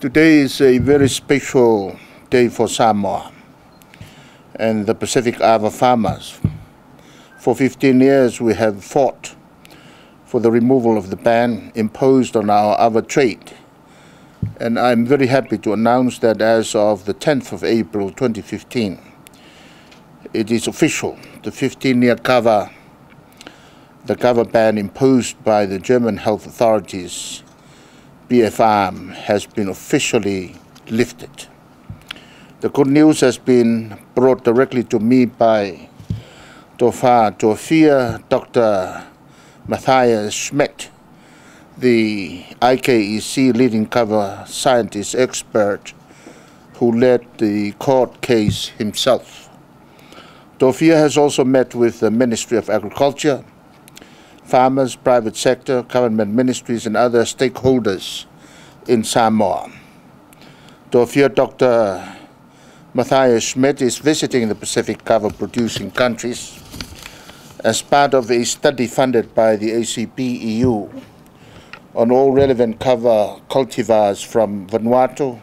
Today is a very special day for Samoa and the Pacific Ava farmers. For 15 years we have fought for the removal of the ban imposed on our Ava trade. And I'm very happy to announce that as of the 10th of April 2015, it is official. The 15-year Kava ban imposed by the German Health Authorities BfArm has been officially lifted. The good news has been brought directly to me by Tofia Dr. Mathias Schmidt, the IKEC leading Kava Scientist expert who led the court case himself. Tofia has also met with the Ministry of Agriculture, farmers, private sector, government ministries and other stakeholders in Samoa. Tofia Dr. Mathias Schmidt is visiting the Pacific Kava producing countries as part of a study funded by the ACP EU on all relevant Kava cultivars from Vanuatu,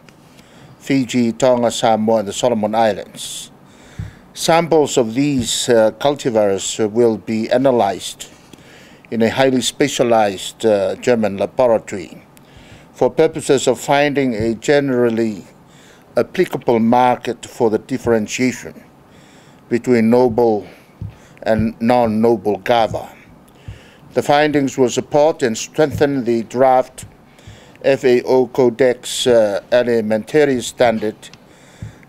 Fiji, Tonga, Samoa and the Solomon Islands. Samples of these cultivars will be analyzed in a highly specialized German laboratory for purposes of finding a generally applicable market for the differentiation between noble and non-noble kava. The findings will support and strengthen the draft FAO Codex alimentarius Standard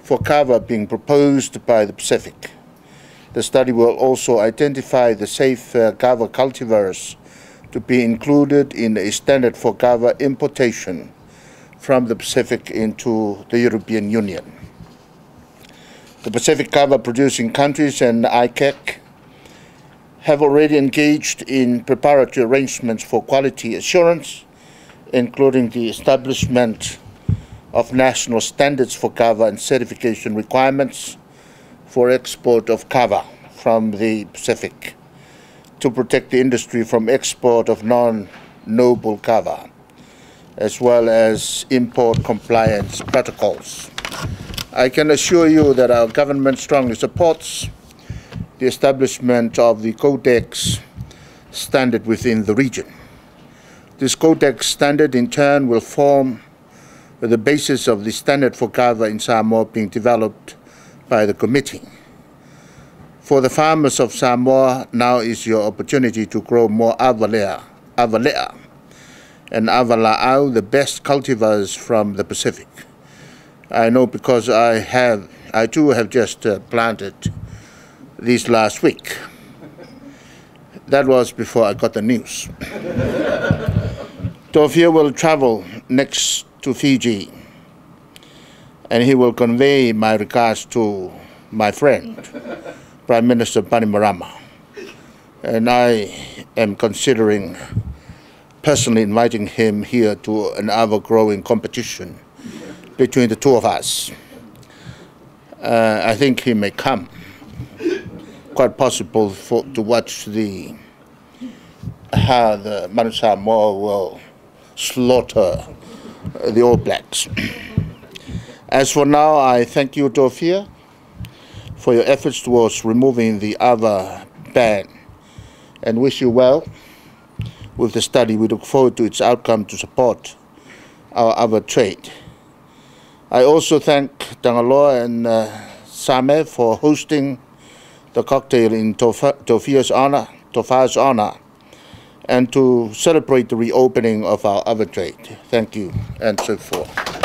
for kava being proposed by the Pacific. The study will also identify the safe kava cultivars to be included in a standard for kava importation from the Pacific into the European Union. The Pacific kava producing countries and IKEC have already engaged in preparatory arrangements for quality assurance, including the establishment of national standards for kava and certification requirements for export of kava from the Pacific to protect the industry from export of non-noble kava, as well as import compliance protocols. I can assure you that our government strongly supports the establishment of the Codex Standard within the region. This Codex Standard in turn will form the basis of the standard for kava in Samoa being developed by the committee. For the farmers of Samoa, now is your opportunity to grow more avalea and avala'au, the best cultivars from the Pacific. I know because I too have just planted these last week. That was before I got the news. Tofia will travel next to Fiji, and he will convey my regards to my friend, Prime Minister Bainimarama. And I am considering personally inviting him here to an ever-growing competition between the two of us. I think he may come. Quite possible to watch how the Manu Samoa will slaughter the All Blacks. As for now, I thank you, Tofia, for your efforts towards removing the Ava ban and wish you well with the study. We look forward to its outcome to support our Ava trade. I also thank Tangaloa and Same for hosting the cocktail in Tofia's honor, and to celebrate the reopening of our Ava trade. Thank you, and so forth.